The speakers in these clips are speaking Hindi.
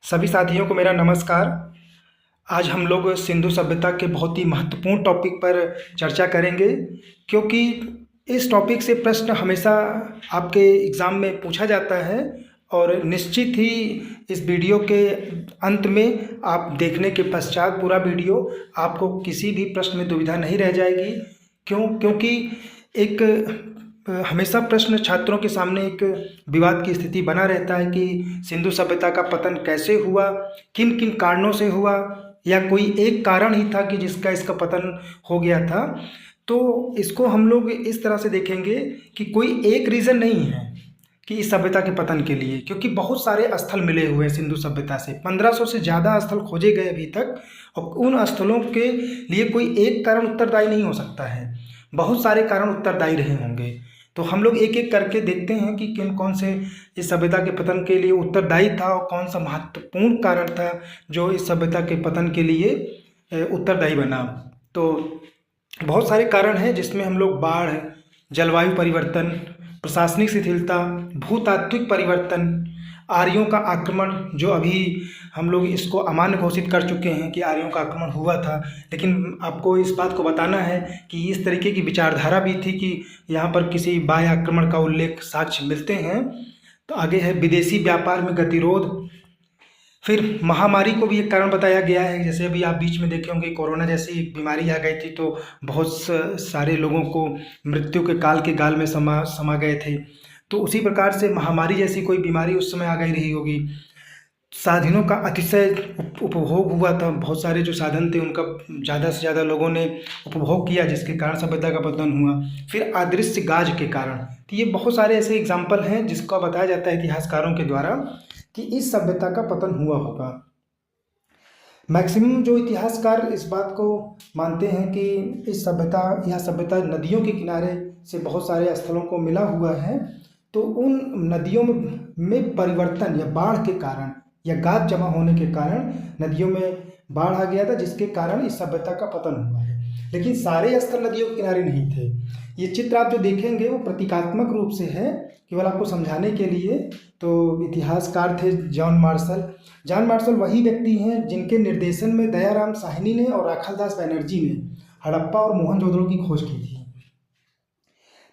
सभी साथियों को मेरा नमस्कार। आज हम लोग सिंधु सभ्यता के बहुत ही महत्वपूर्ण टॉपिक पर चर्चा करेंगे, क्योंकि इस टॉपिक से प्रश्न हमेशा आपके एग्ज़ाम में पूछा जाता है और निश्चित ही इस वीडियो के अंत में आप देखने के पश्चात पूरा वीडियो आपको किसी भी प्रश्न में दुविधा नहीं रह जाएगी। क्योंकि एक हमेशा प्रश्न छात्रों के सामने एक विवाद की स्थिति बना रहता है कि सिंधु सभ्यता का पतन कैसे हुआ, किन किन कारणों से हुआ, या कोई एक कारण ही था कि जिसका इसका पतन हो गया था। तो इसको हम लोग इस तरह से देखेंगे कि कोई एक रीज़न नहीं है कि इस सभ्यता के पतन के लिए, क्योंकि बहुत सारे स्थल मिले हुए हैं सिंधु सभ्यता से। 1500 से ज़्यादा स्थल खोजे गए अभी तक, और उन स्थलों के लिए कोई एक कारण उत्तरदायी नहीं हो सकता है, बहुत सारे कारण उत्तरदायी रहे होंगे। तो हम लोग एक एक करके देखते हैं कि किन कौन से इस सभ्यता के पतन के लिए उत्तरदायी था और कौन सा महत्वपूर्ण कारण था जो इस सभ्यता के पतन के लिए उत्तरदायी बना। तो बहुत सारे कारण हैं, जिसमें हम लोग बाढ़, जलवायु परिवर्तन, प्रशासनिक शिथिलता, भूतात्विक परिवर्तन, आर्यों का आक्रमण, जो अभी हम लोग इसको अमान्य घोषित कर चुके हैं कि आर्यों का आक्रमण हुआ था, लेकिन आपको इस बात को बताना है कि इस तरीके की विचारधारा भी थी कि यहाँ पर किसी बाह्य आक्रमण का उल्लेख साक्ष्य मिलते हैं। तो आगे है विदेशी व्यापार में गतिरोध। फिर महामारी को भी एक कारण बताया गया है, जैसे अभी आप बीच में देखे होंगे कोरोना जैसी बीमारी आ गई थी, तो बहुत सारे लोगों को मृत्यु के काल के गाल में समा गए थे। तो उसी प्रकार से महामारी जैसी कोई बीमारी उस समय आ गई रही होगी। साधनों का अतिशय उपभोग हुआ था, बहुत सारे जो साधन थे उनका ज़्यादा से ज़्यादा लोगों ने उपभोग किया, जिसके कारण सभ्यता का पतन हुआ। फिर अदृश्य गाज के कारण। तो ये बहुत सारे ऐसे एग्जाम्पल हैं जिसका बताया जाता है इतिहासकारों के द्वारा कि इस सभ्यता का पतन हुआ होगा। मैक्सिमम जो इतिहासकार इस बात को मानते हैं कि इस सभ्यता, यह सभ्यता नदियों के किनारे से बहुत सारे स्थलों को मिला हुआ है। तो उन नदियों में परिवर्तन या बाढ़ के कारण या गाद जमा होने के कारण नदियों में बाढ़ आ गया था, जिसके कारण इस सभ्यता का पतन हुआ है। लेकिन सारे स्थल नदियों के किनारे नहीं थे। ये चित्र आप जो देखेंगे वो प्रतीकात्मक रूप से है, केवल आपको समझाने के लिए। तो इतिहासकार थे जॉन मार्शल। जॉन मार्शल वही व्यक्ति हैं जिनके निर्देशन में दयाराम साहनी ने और राखालदास बनर्जी ने हड़प्पा और मोहनजोदड़ो की खोज की थी।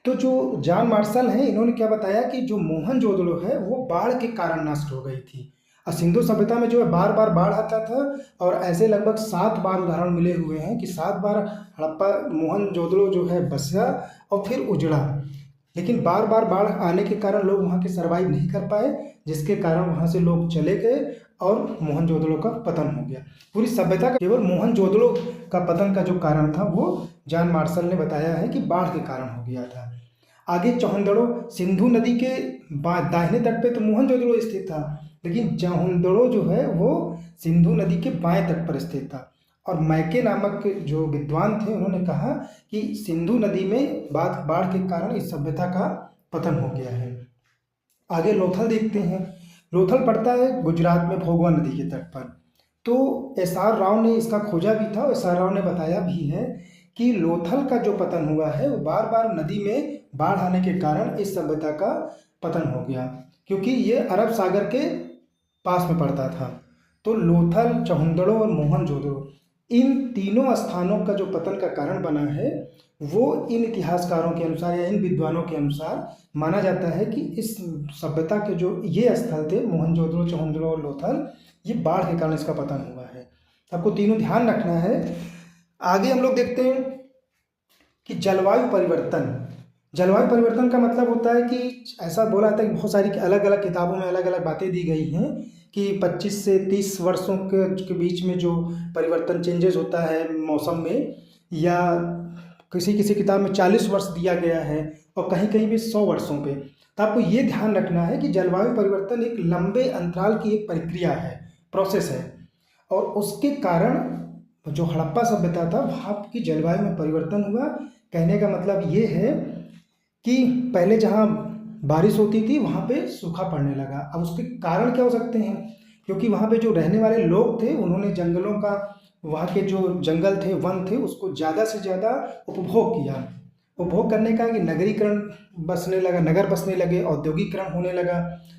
तो जो जॉन मार्शल हैं, इन्होंने क्या बताया कि जो मोहनजोदड़ो है वो बाढ़ के कारण नष्ट हो गई थी। और सिंधु सभ्यता में जो है बार बार बाढ़ आता था, और ऐसे लगभग 7 बार उदाहरण मिले हुए हैं कि 7 बार हड़प्पा मोहनजोदड़ो जो है बसा और फिर उजड़ा। लेकिन बार बार बाढ़ आने के कारण लोग वहाँ के सर्वाइव नहीं कर पाए, जिसके कारण वहाँ से लोग चले गए और मोहनजोदड़ो का पतन हो गया। पूरी सभ्यता का केवल मोहनजोदड़ो का पतन का जो कारण था वो जॉन मार्शल ने बताया है कि बाढ़ के कारण हो गया था। आगे चौहनदड़ो, सिंधु नदी के दाहिने तट पे तो मोहनजोदड़ो स्थित था, लेकिन चौहनदड़ो जो है वो सिंधु नदी के बाएं तट पर स्थित था। और मैके नामक जो विद्वान थे उन्होंने कहा कि सिंधु नदी में बाढ़ के कारण इस सभ्यता का पतन हो गया है। आगे लोथल देखते हैं। लोथल पड़ता है गुजरात में भोगवा नदी के तट पर। तो एस.आर. राव ने इसका खोजा भी था, और एस.आर. राव ने बताया भी है कि लोथल का जो पतन हुआ है वो बार बार नदी में बाढ़ आने के कारण इस सभ्यता का पतन हो गया, क्योंकि ये अरब सागर के पास में पड़ता था। तो लोथल, चौहनदड़ो और मोहनजोदड़ो, इन तीनों स्थानों का जो पतन का कारण बना है वो इन इतिहासकारों के अनुसार या इन विद्वानों के अनुसार माना जाता है कि इस सभ्यता के जो ये स्थल थे मोहनजोदड़ो, चौहनदड़ो और लोथल, ये बाढ़ के कारण इसका पतन हुआ है। आपको तीनों ध्यान रखना है। आगे हम लोग देखते हैं कि जलवायु परिवर्तन। जलवायु परिवर्तन का मतलब होता है कि ऐसा बोला जाता है कि बहुत सारी अलग अलग किताबों में अलग अलग बातें दी गई हैं कि 25 से 30 वर्षों के बीच में जो परिवर्तन, चेंजेस होता है मौसम में, या किसी किसी किताब में 40 वर्ष दिया गया है और कहीं कहीं भी 100 वर्षों पे। तो आपको ये ध्यान रखना है कि जलवायु परिवर्तन एक लंबे अंतराल की एक प्रक्रिया है, प्रोसेस है, और उसके कारण जो हड़प्पा सभ्यता था वहाँ की जलवायु में परिवर्तन हुआ। कहने का मतलब ये है कि पहले जहाँ बारिश होती थी वहाँ पे सूखा पड़ने लगा। अब उसके कारण क्या हो सकते हैं? क्योंकि वहाँ पे जो रहने वाले लोग थे उन्होंने जंगलों का, वहाँ के जो जंगल थे, वन थे, उसको ज़्यादा से ज़्यादा उपभोग किया, उपभोग करने का कि नगरीकरण बसने लगा, नगर बसने लगे, औद्योगिकरण होने लगा,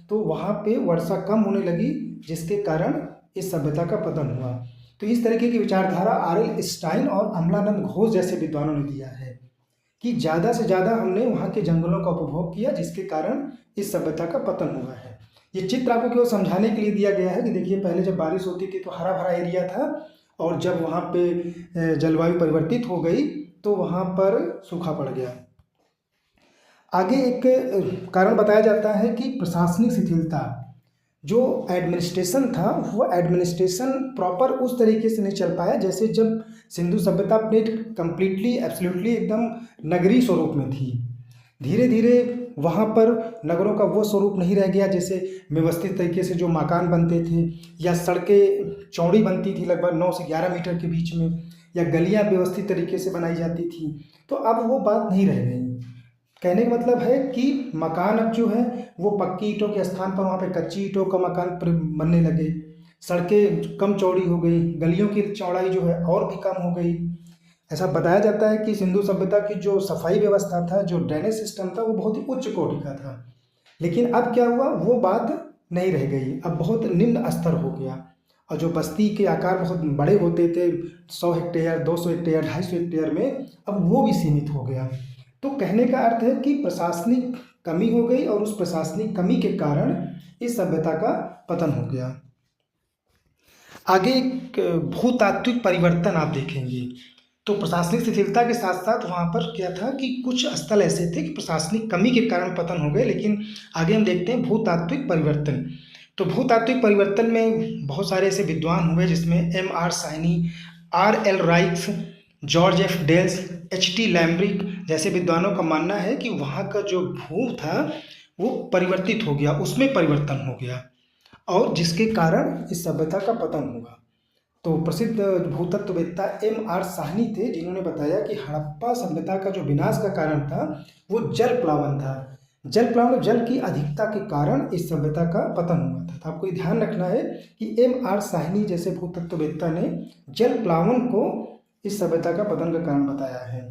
तो वहाँ पे वर्षा कम होने लगी, जिसके कारण इस सभ्यता का पतन हुआ। तो इस तरीके की विचारधारा आर.एल. स्टाइन और अमलानंद घोष जैसे विद्वानों ने दिया है कि ज़्यादा से ज़्यादा हमने वहाँ के जंगलों का उपभोग किया, जिसके कारण इस सभ्यता का पतन हुआ है। ये चित्र आपको केवल समझाने के लिए दिया गया है कि देखिए पहले जब बारिश होती थी तो हरा भरा एरिया था, और जब वहाँ पे जलवायु परिवर्तित हो गई तो वहाँ पर सूखा पड़ गया। आगे एक कारण बताया जाता है कि प्रशासनिक शिथिलता। जो एडमिनिस्ट्रेशन था वो एडमिनिस्ट्रेशन प्रॉपर उस तरीके से नहीं चल पाया, जैसे जब सिंधु सभ्यता अपने कंप्लीटली एब्सोल्युटली एकदम नगरीय स्वरूप में थी। धीरे धीरे वहाँ पर नगरों का वो स्वरूप नहीं रह गया, जैसे व्यवस्थित तरीके से जो मकान बनते थे, या सड़कें चौड़ी बनती थी लगभग 9 से 11 मीटर के बीच में, या गलियाँ व्यवस्थित तरीके से बनाई जाती थी। तो अब वो बात नहीं रह गई। कहने का मतलब है कि मकान अब जो है वो पक्की ईंटों के स्थान पर वहाँ पे कच्ची ईंटों का मकान बनने लगे, सड़कें कम चौड़ी हो गई, गलियों की चौड़ाई जो है और भी कम हो गई। ऐसा बताया जाता है कि सिंधु सभ्यता की जो सफाई व्यवस्था था, जो ड्रेनेज सिस्टम था, वो बहुत ही उच्च कोटि का था। लेकिन अब क्या हुआ, वो बात नहीं रह गई, अब बहुत निम्न स्तर हो गया। और जो बस्ती के आकार बहुत बड़े होते थे, 100 हेक्टेयर, 200 हेक्टेयर, 250 हेक्टेयर में, अब वो भी सीमित हो गया। तो कहने का अर्थ है कि प्रशासनिक कमी हो गई, और उस प्रशासनिक कमी के कारण इस सभ्यता का पतन हो गया। आगे एक भूतात्विक परिवर्तन आप देखेंगे। तो प्रशासनिक शिथिलता के साथ साथ वहाँ पर क्या था कि कुछ स्थल ऐसे थे कि प्रशासनिक कमी के कारण पतन हो गए। लेकिन आगे हम देखते हैं भूतात्विक परिवर्तन। तो भूतात्विक परिवर्तन में बहुत सारे ऐसे विद्वान हुए, जिसमें M.R. Saini, R.L. Raikes, George F Dales, H.T. Lambrick जैसे विद्वानों का मानना है कि वहाँ का जो भू था वो परिवर्तित हो गया, उसमें परिवर्तन हो गया, और जिसके कारण इस सभ्यता का पतन हुआ। तो प्रसिद्ध भूतत्ववेत्ता M.R. साहनी थे, जिन्होंने बताया कि हड़प्पा सभ्यता का जो विनाश का कारण था वो जल प्लावन था। जल प्लावन, जल की अधिकता के कारण इस सभ्यता का पतन हुआ था। तो आपको ध्यान रखना है कि M.R. साहनी जैसे भूतत्ववेत्ता ने जल प्लावन को इस सभ्यता का पतन का कारण बताया है।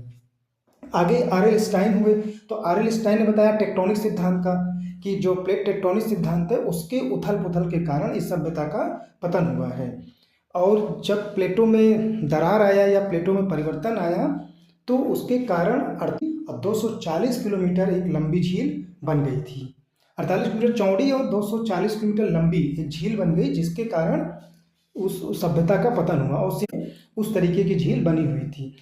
आगे R.L. स्टाइन हुए। तो R.L. स्टाइन ने बताया टेक्टोनिक सिद्धांत का, कि जो प्लेट टेक्टोनिक सिद्धांत है उसके उथल पुथल के कारण इस सभ्यता का पतन हुआ है। और जब प्लेटों में दरार आया या प्लेटों में परिवर्तन आया, तो उसके कारण 240 किलोमीटर एक लंबी झील बन गई थी। 48 किलोमीटर चौड़ी और 240 किलोमीटर लंबी एक झील बन गई, जिसके कारण उस सभ्यता का पतन हुआ, और उस तरीके की झील बनी हुई थी।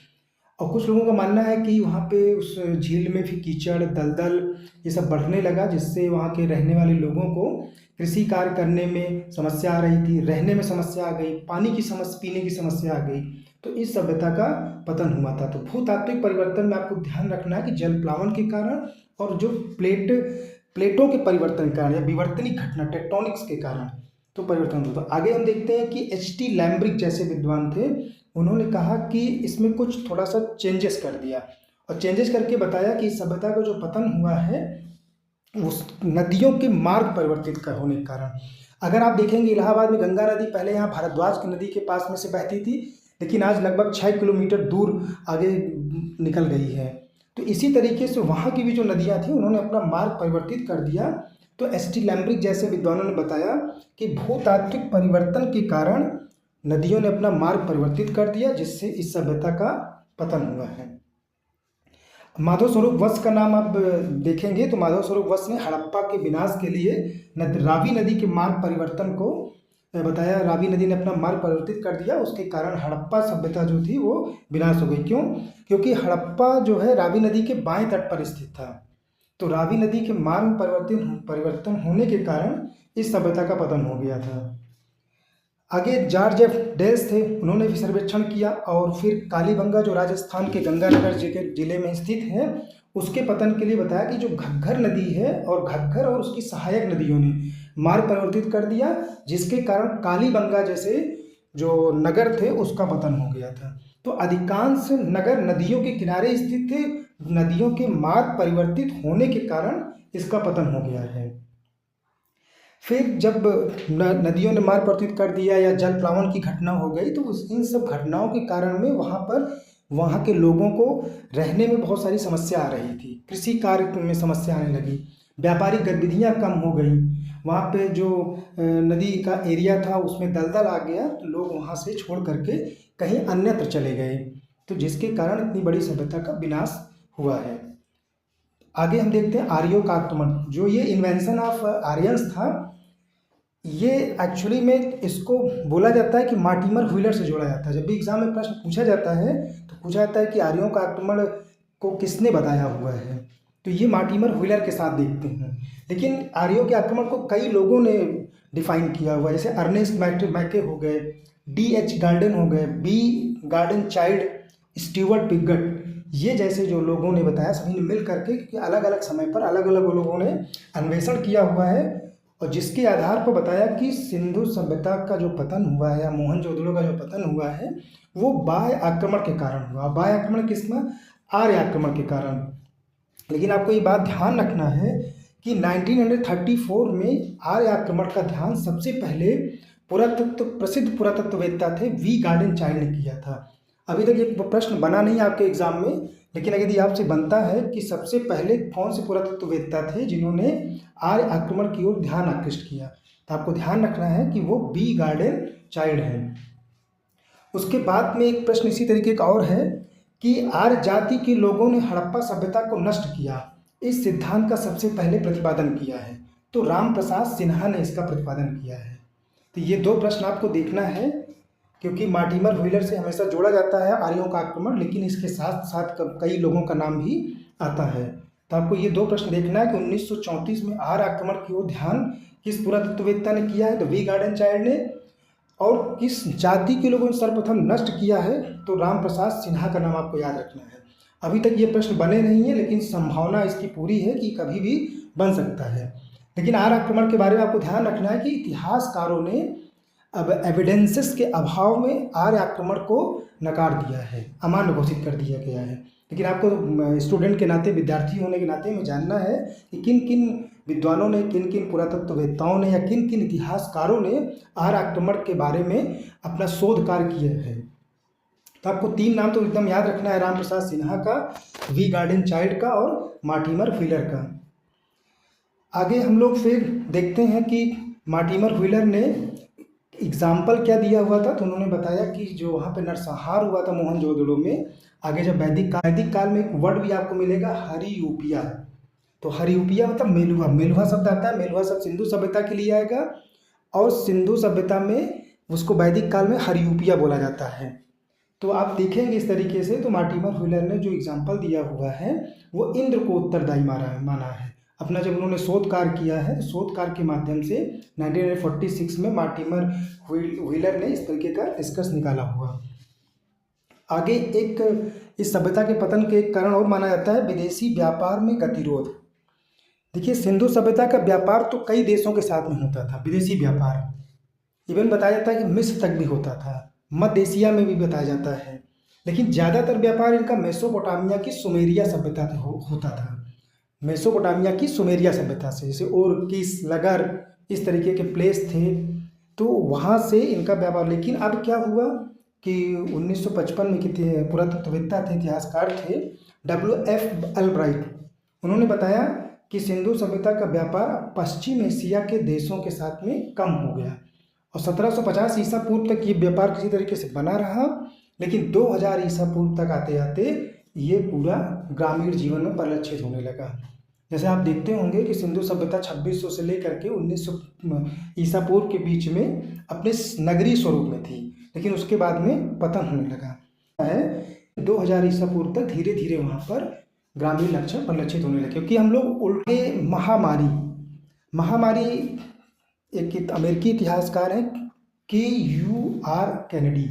और कुछ लोगों का मानना है कि वहाँ पे उस झील में भी कीचड़, दलदल ये सब बढ़ने लगा, जिससे वहाँ के रहने वाले लोगों को कृषि कार्य करने में समस्या आ रही थी, रहने में समस्या आ गई, पानी की समस्या, पीने की समस्या आ गई। तो इस सभ्यता का पतन हुआ था। तो भूतात्विक परिवर्तन में आपको ध्यान रखना है कि जल प्लावन के कारण और जो प्लेटों के परिवर्तन के कारण या विवर्तनिक घटना टेक्टोनिक्स के कारण तो परिवर्तन होता। आगे हम देखते हैं कि H.T. लैम्ब्रिक जैसे विद्वान थे, उन्होंने कहा कि इसमें कुछ थोड़ा सा चेंजेस कर दिया, और चेंजेस करके बताया कि इस सभ्यता का जो पतन हुआ है उस नदियों के मार्ग परिवर्तित होने के कारण। अगर आप देखेंगे इलाहाबाद में गंगा नदी पहले यहाँ भारद्वाज की नदी के पास में से बहती थी, लेकिन आज लगभग 6 किलोमीटर दूर आगे निकल गई है। तो इसी तरीके से वहाँ की भी जो नदियाँ थी उन्होंने अपना मार्ग परिवर्तित कर दिया। तो H.T. लैम्ब्रिक जैसे विद्वानों ने बताया कि भूतात्विक परिवर्तन के कारण नदियों ने अपना मार्ग परिवर्तित कर दिया, जिससे इस सभ्यता का पतन हुआ है। माधव स्वरूप वत्स का नाम आप देखेंगे तो माधव स्वरूप वत्स ने हड़प्पा के विनाश के लिए रावी नदी के मार्ग परिवर्तन को बताया। रावी नदी ने अपना मार्ग परिवर्तित कर दिया, उसके कारण हड़प्पा सभ्यता जो थी वो विनाश हो गई। क्यों? क्योंकि हड़प्पा जो है रावी नदी के बाएं तट पर स्थित था। तो रावी नदी के मार्ग परिवर्तन होने के कारण इस सभ्यता का पतन हो गया था। आगे जॉर्ज एफ डेल्स थे, उन्होंने भी सर्वेक्षण किया, और फिर कालीबंगा जो राजस्थान के गंगानगर जिले में स्थित है उसके पतन के लिए बताया कि जो घग्गर नदी है और घग्गर और उसकी सहायक नदियों ने मार्ग परिवर्तित कर दिया, जिसके कारण कालीबंगा जैसे जो नगर थे उसका पतन हो गया था। तो अधिकांश नगर नदियों के किनारे स्थित थे, नदियों के मार्ग परिवर्तित होने के कारण इसका पतन हो गया है। फिर जब नदियों ने मार्ग परिवर्तित कर दिया या जल प्लावन की घटना हो गई, तो इन सब घटनाओं के कारण में वहाँ पर वहाँ के लोगों को रहने में बहुत सारी समस्या आ रही थी, कृषि कार्य में समस्या आने लगी, व्यापारिक गतिविधियाँ कम हो गई, वहाँ पे जो नदी का एरिया था उसमें दलदल आ गया, तो लोग वहाँ से छोड़ करके कहीं अन्यत्र चले गए, तो जिसके कारण इतनी बड़ी सभ्यता का विनाश हुआ है। आगे हम देखते हैं आर्यों का आक्रमण। जो ये इन्वेंशन ऑफ आर्यंस था, ये एक्चुअली में इसको बोला जाता है कि मार्टिमर व्हीलर से जोड़ा जाता है। जब भी एग्जाम में प्रश्न पूछा जाता है तो पूछा जाता है कि आर्यों का आक्रमण को किसने बताया हुआ है, तो ये मार्टिमर व्हीलर के साथ देखते हैं। लेकिन आर्यों के आक्रमण को कई लोगों ने डिफाइन किया हुआ है, जैसे अर्नेस्ट मैके हो गए, D.H. गार्डन हो गए, B. Garden child, Stewart Piggott, ये जैसे जो लोगों ने बताया, सभी ने मिल करके, क्योंकि अलग अलग समय पर अलग अलग लोगों ने अन्वेषण किया हुआ है, और जिसके आधार पर बताया कि सिंधु सभ्यता का जो पतन हुआ है या मोहनजोदड़ो का जो पतन हुआ है वो बाह्य आक्रमण के कारण हुआ। बाह्य आक्रमण किसमें? आर्य आक्रमण के कारण। लेकिन आपको ये बात ध्यान रखना है कि 1934 में आर्य आक्रमण का ध्यान सबसे पहले प्रसिद्ध पुरातत्ववेत्ता थे V. गार्डन चाइल्ड ने किया था। अभी तक ये प्रश्न बना नहीं आपके एग्जाम में, लेकिन यदि आपसे बनता है कि सबसे पहले कौन से पुरातत्ववेत्ता थे जिन्होंने आर्य आक्रमण की ओर ध्यान आकृष्ट किया, तो आपको ध्यान रखना है कि वो B. गार्डन चाइल्ड हैं। उसके बाद में एक प्रश्न इसी तरीके का और है कि आर्य जाति के लोगों ने हड़प्पा सभ्यता को नष्ट किया, इस सिद्धांत का सबसे पहले प्रतिपादन किया है, तो राम प्रसाद सिन्हा ने इसका प्रतिपादन किया है। तो ये दो प्रश्न आपको देखना है, क्योंकि मार्टिमर व्हीलर से हमेशा जोड़ा जाता है आर्यों का आक्रमण, लेकिन इसके साथ साथ कई लोगों का नाम भी आता है। तो आपको ये दो प्रश्न देखना है कि 1934 में आर्य आक्रमण की ओर ध्यान किस पुरातत्ववेत्ता ने किया है, तो V. गार्डन चाइल्ड ने, और किस जाति के लोगों ने सर्वप्रथम नष्ट किया है, तो राम प्रसाद सिन्हा का नाम आपको याद रखना है। अभी तक ये प्रश्न बने नहीं है, लेकिन संभावना इसकी पूरी है कि कभी भी बन सकता है। लेकिन आर्य आक्रमण के बारे में आपको ध्यान रखना है कि इतिहासकारों ने अब एविडेंसेस के अभाव में आर्य आक्रमण को नकार दिया है, अमान्य घोषित कर दिया गया है। लेकिन आपको स्टूडेंट के नाते, विद्यार्थी होने के नाते में जानना है कि किन किन विद्वानों ने, किन किन पुरातत्ववेत्ताओं ने या किन किन इतिहासकारों ने आर्य आक्रमण के बारे में अपना शोध कार्य किया है। तो आपको तीन नाम तो एकदम याद रखना है, राम प्रसाद सिन्हा का, V. गार्डन चाइल्ड का और मार्टिमर व्हीलर का। आगे हम लोग फिर देखते हैं कि मार्टिमर व्हीलर ने एग्जाम्पल क्या दिया हुआ था, तो उन्होंने बताया कि जो वहाँ पे नरसंहार हुआ था मोहनजोदड़ो में, आगे जब वैदिक काल में एक वर्ड भी आपको मिलेगा हरियूपिया, तो हरियूपिया मतलब मेलुहा, मेलुहा शब्द आता है, मेलुहा शब्द सिंधु सभ्यता के लिए आएगा, और सिंधु सभ्यता में उसको वैदिक काल में हरियूपिया बोला जाता है। तो आप देखेंगे इस तरीके से, तो मार्टिमर व्हीलर ने जो एग्जाम्पल दिया हुआ है वो इंद्र को उत्तरदायी माना है। अपना जब उन्होंने शोध कार्य किया है, तो शोध कार्य के माध्यम से 1946 में मार्टिमर व्हीलर ने इस तरीके का निष्कर्ष निकाला हुआ। आगे एक इस सभ्यता के पतन के एक कारण और माना जाता है विदेशी व्यापार में गतिरोध। देखिए, सिंधु सभ्यता का व्यापार तो कई देशों के साथ में होता था, विदेशी व्यापार, इवन बताया जाता है कि मिस्र तक भी होता था, मध्य एशिया में भी बताया जाता है, लेकिन ज़्यादातर व्यापार इनका मेसोपोटामिया की सुमेरिया सभ्यता होता था। मेसोपोटामिया की सुमेरिया सभ्यता से, जैसे ओरकिस, लगर, इस तरीके के प्लेस थे, तो वहाँ से इनका व्यापार। लेकिन अब क्या हुआ कि 1955 में कितने पुरातत्ववेत्ता थे, इतिहासकार थे, W.F. अल्ब्राइट, उन्होंने बताया कि सिंधु सभ्यता का व्यापार पश्चिम एशिया के देशों के साथ में कम हो गया, और 1750 ईसा पूर्व तक ये व्यापार किसी तरीके से बना रहा, लेकिन 2000 ईसा पूर्व तक आते आते ये पूरा ग्रामीण जीवन में परिलक्षित होने लगा। जैसे आप देखते होंगे कि सिंधु सभ्यता 2600 से लेकर के 1900 ईसा पूर्व के बीच में अपने नगरीय स्वरूप में थी, लेकिन उसके बाद में पतन होने लगा है। 2000 ईसा पूर्व तक धीरे धीरे वहाँ पर ग्रामीण लक्षण परिलक्षित होने लगे, क्योंकि हम लोग उल्टे महामारी एक अमेरिकी इतिहासकार हैं Q.R. कैनेडी,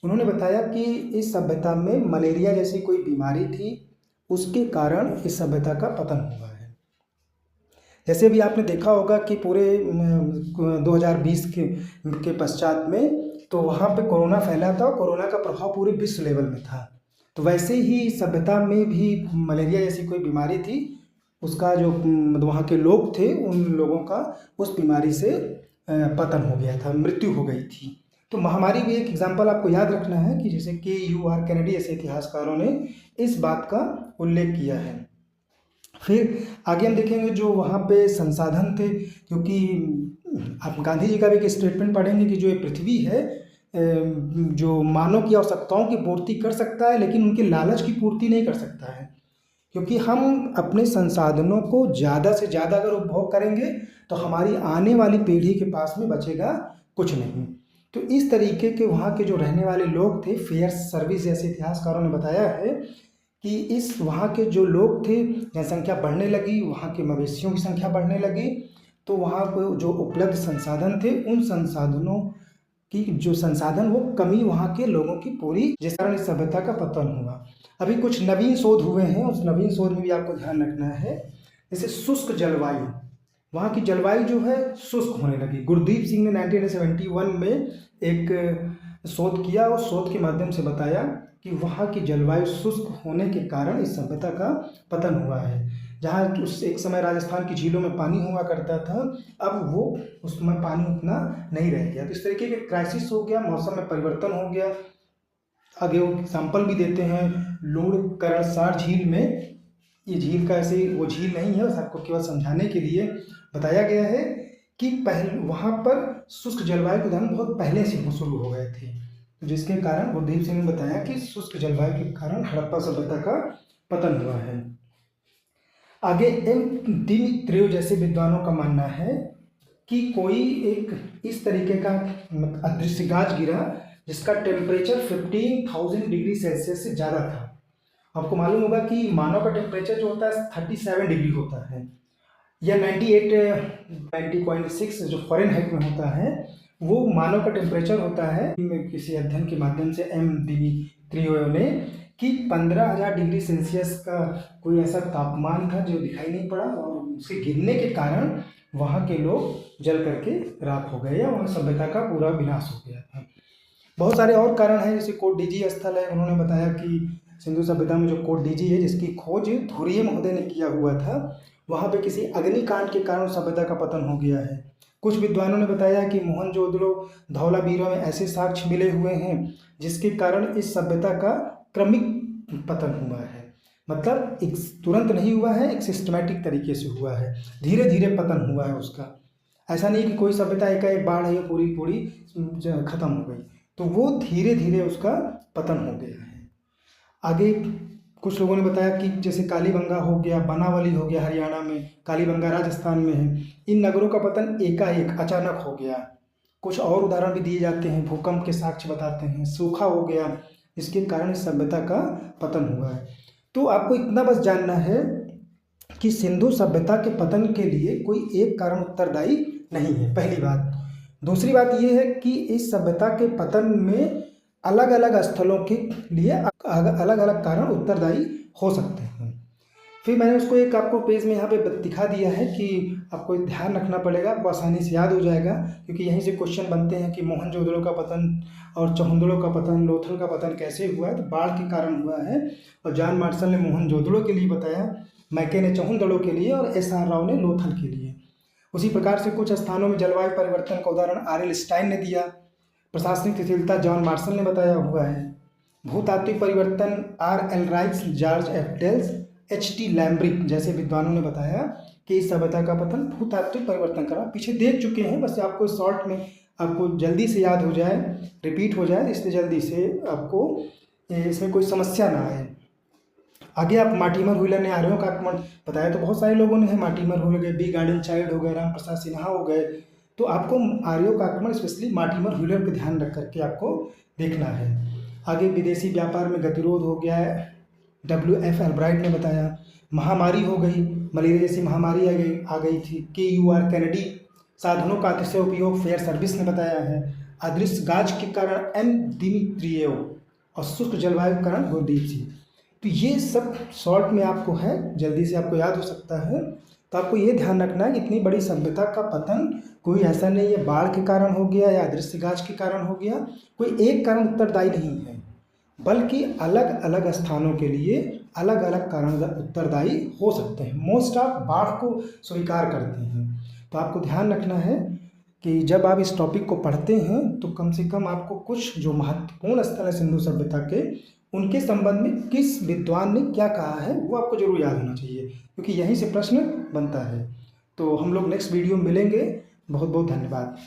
उन्होंने बताया कि इस सभ्यता में मलेरिया जैसी कोई बीमारी थी, उसके कारण इस सभ्यता का पतन हुआ है। जैसे भी आपने देखा होगा कि पूरे 2020 के पश्चात में तो वहाँ पे कोरोना फैला था, और कोरोना का प्रभाव पूरे विश्व लेवल में था, तो वैसे ही सभ्यता में भी मलेरिया जैसी कोई बीमारी थी, उसका जो वहाँ के लोग थे उन लोगों का उस बीमारी से पतन हो गया था, मृत्यु हो गई थी। तो महामारी भी एक एग्जाम्पल आपको याद रखना है कि जैसे KUR कैनेडी ऐसे इतिहासकारों ने इस बात का उल्लेख किया है। फिर आगे हम देखेंगे जो वहाँ पे संसाधन थे, क्योंकि आप गांधी जी का भी एक स्टेटमेंट पढ़ेंगे कि जो ये पृथ्वी है जो मानव की आवश्यकताओं की पूर्ति कर सकता है लेकिन उनके लालच की पूर्ति नहीं कर सकता है, क्योंकि हम अपने संसाधनों को ज़्यादा से ज़्यादा अगर उपभोग करेंगे तो हमारी आने वाली पीढ़ी के पास में बचेगा कुछ नहीं। तो इस तरीके के वहाँ के जो रहने वाले लोग थे, फेयर सर्विस जैसे इतिहासकारों ने बताया है कि इस वहाँ के जो लोग थे, जनसंख्या बढ़ने लगी, वहाँ के मवेशियों की संख्या बढ़ने लगी, तो वहाँ पर जो उपलब्ध संसाधन थे उन संसाधनों की जो संसाधन वो कमी वहाँ के लोगों की पूरी, जिस कारण इस सभ्यता का पतन हुआ। अभी कुछ नवीन शोध हुए हैं, उस नवीन शोध में भी आपको ध्यान रखना है। जैसे शुष्क जलवायु, वहाँ की जलवायु जो है शुष्क होने लगी। गुरदीप सिंह ने 1971 में एक शोध किया और शोध के माध्यम से बताया कि वहाँ की जलवायु शुष्क होने के कारण इस सभ्यता का पतन हुआ है। जहाँ उस एक समय राजस्थान की झीलों में पानी हुआ करता था, अब वो उसमें पानी उतना नहीं रह गया। तो इस तरीके के क्राइसिस हो गया, मौसम में परिवर्तन हो गया। आगे वो एग्जाम्पल भी देते हैं, लूणकरणसार झील में, ये झील का ऐसे वो झील नहीं है, बस आपको केवल समझाने के लिए बताया गया है कि पहले वहाँ पर शुष्क जलवायु के उदाहरण बहुत पहले से शुरू हो गए थे, जिसके कारण गुरदीप सिंह ने बताया कि शुष्क जलवायु के कारण हड़प्पा सभ्यता का पतन हुआ है। आगे दिमित्रियो जैसे विद्वानों का मानना है कि कोई एक इस तरीके का अदृश्य गाज गिरा जिसका टेम्परेचर 15,000 डिग्री सेल्सियस से ज़्यादा था। आपको मालूम होगा कि मानव का टेम्परेचर जो होता है 37 डिग्री होता है, या 90.6 जो फ़ारेनहाइट में होता है वो मानव का टेम्परेचर होता है। किसी अध्ययन के माध्यम से दिमित्रियो ने कि 15,000 डिग्री सेल्सियस का कोई ऐसा तापमान था जो दिखाई नहीं पड़ा, और उसके गिरने के कारण वहाँ के लोग जल करके राख हो गए या वहाँ सभ्यता का पूरा विनाश हो गया था। बहुत सारे और कारण हैं, जैसे कोटडीजी स्थल है, उन्होंने बताया कि सिंधु सभ्यता में जो कोटडीजी है जिसकी खोज धुरिये महोदय ने किया हुआ था, वहाँ पे किसी अग्निकांड के कारण सभ्यता का पतन हो गया है। कुछ विद्वानों ने बताया कि मोहनजोदड़ो धौलावीरा में ऐसे साक्ष्य मिले हुए हैं जिसके कारण इस सभ्यता का क्रमिक पतन हुआ है। मतलब एक तुरंत नहीं हुआ है, एक सिस्टमैटिक तरीके से हुआ है, धीरे धीरे पतन हुआ है उसका। ऐसा नहीं कि कोई सभ्यता एकाएक बाढ़ है पूरी पूरी खत्म हो गई, तो वो धीरे धीरे उसका पतन हो गया है। आगे कुछ लोगों ने बताया कि जैसे कालीबंगा हो गया, बनावली हो गया हरियाणा में, कालीबंगा राजस्थान में है, इन नगरों का पतन एकाएक अचानक हो गया। कुछ और उदाहरण भी दिए जाते हैं, भूकंप के साक्ष्य बताते हैं, सूखा हो गया, इसके कारण इस सभ्यता का पतन हुआ है। तो आपको इतना बस जानना है कि सिंधु सभ्यता के पतन के लिए कोई एक कारण उत्तरदायी नहीं है, पहली बात। दूसरी बात यह है कि इस सभ्यता के पतन में अलग अलग स्थलों के लिए अलग अलग कारण उत्तरदायी हो सकते हैं। फिर मैंने उसको एक आपको पेज में यहाँ पे दिखा दिया है कि आपको ध्यान रखना पड़ेगा, आपको आसानी से याद हो जाएगा, क्योंकि यहीं से क्वेश्चन बनते हैं कि मोहनजोदड़ो का पतन और चौहंदड़ो का पतन, लोथल का पतन कैसे हुआ है, तो बाढ़ के कारण हुआ है। और जॉन मार्शल ने मोहनजोदड़ो के लिए बताया, मैके ने चौहंदड़ो के लिए और SR राव ने लोथल के लिए। उसी प्रकार से कुछ स्थानों में जलवायु परिवर्तन का उदाहरण RL स्टाइन ने दिया, प्रशासनिक शिथिलता जॉन मार्शल ने बताया हुआ है। भूतात्विक परिवर्तन RL Raikes, George F Dales, HT Lambrick जैसे विद्वानों ने बताया कि इस सभ्यता का पतन भूतात्विक परिवर्तन करा। पीछे देख चुके हैं, बस आपको शॉर्ट में आपको जल्दी से याद हो जाए, रिपीट हो जाए, इसलिए जल्दी से आपको इसमें कोई समस्या ना आए। आगे आप मार्टिमर व्हीलर ने आर्यों का आक्रमण बताया, तो बहुत सारे लोगों ने है, मार्टिमर हो गए, बी गार्डन चाइल्ड हो गए, राम प्रसाद सिन्हा हो गए, तो आपको आर्यों का आक्रमण स्पेशली मार्टिमर व्हीलर पे ध्यान रख करके आपको देखना है। आगे विदेशी व्यापार में गतिरोध हो गया है, WF एल्ब्राइट ने बताया। महामारी हो गई, मलेरिया जैसी महामारी आ गई थी, KUR कैनेडी। साधनों का अतिशय उपयोग, फेयर सर्विस ने बताया है। अदृश्य गाज के कारण M दिमित्रियो और शुष्क जलवायु के कारण गुरदीप सिंह। तो ये सब शॉर्ट में आपको है, जल्दी से आपको याद हो सकता है। तो आपको ये ध्यान रखना है कि इतनी बड़ी सभ्यता का पतन कोई ऐसा नहीं है बाढ़ के कारण हो गया या अदृश्य गाज के कारण हो गया, कोई एक कारण उत्तरदायी नहीं है, बल्कि अलग अलग स्थानों के लिए अलग अलग कारण उत्तरदायी हो सकते हैं। मोस्ट ऑफ बाढ़ को स्वीकार करते हैं। तो आपको ध्यान रखना है कि जब आप इस टॉपिक को पढ़ते हैं तो कम से कम आपको कुछ जो महत्वपूर्ण स्थल है सिंधु सभ्यता के, उनके संबंध में किस विद्वान ने क्या कहा है वो आपको जरूर याद होना चाहिए, क्योंकि यहीं से प्रश्न बनता है। तो हम लोग नेक्स्ट वीडियो में मिलेंगे। बहुत बहुत धन्यवाद।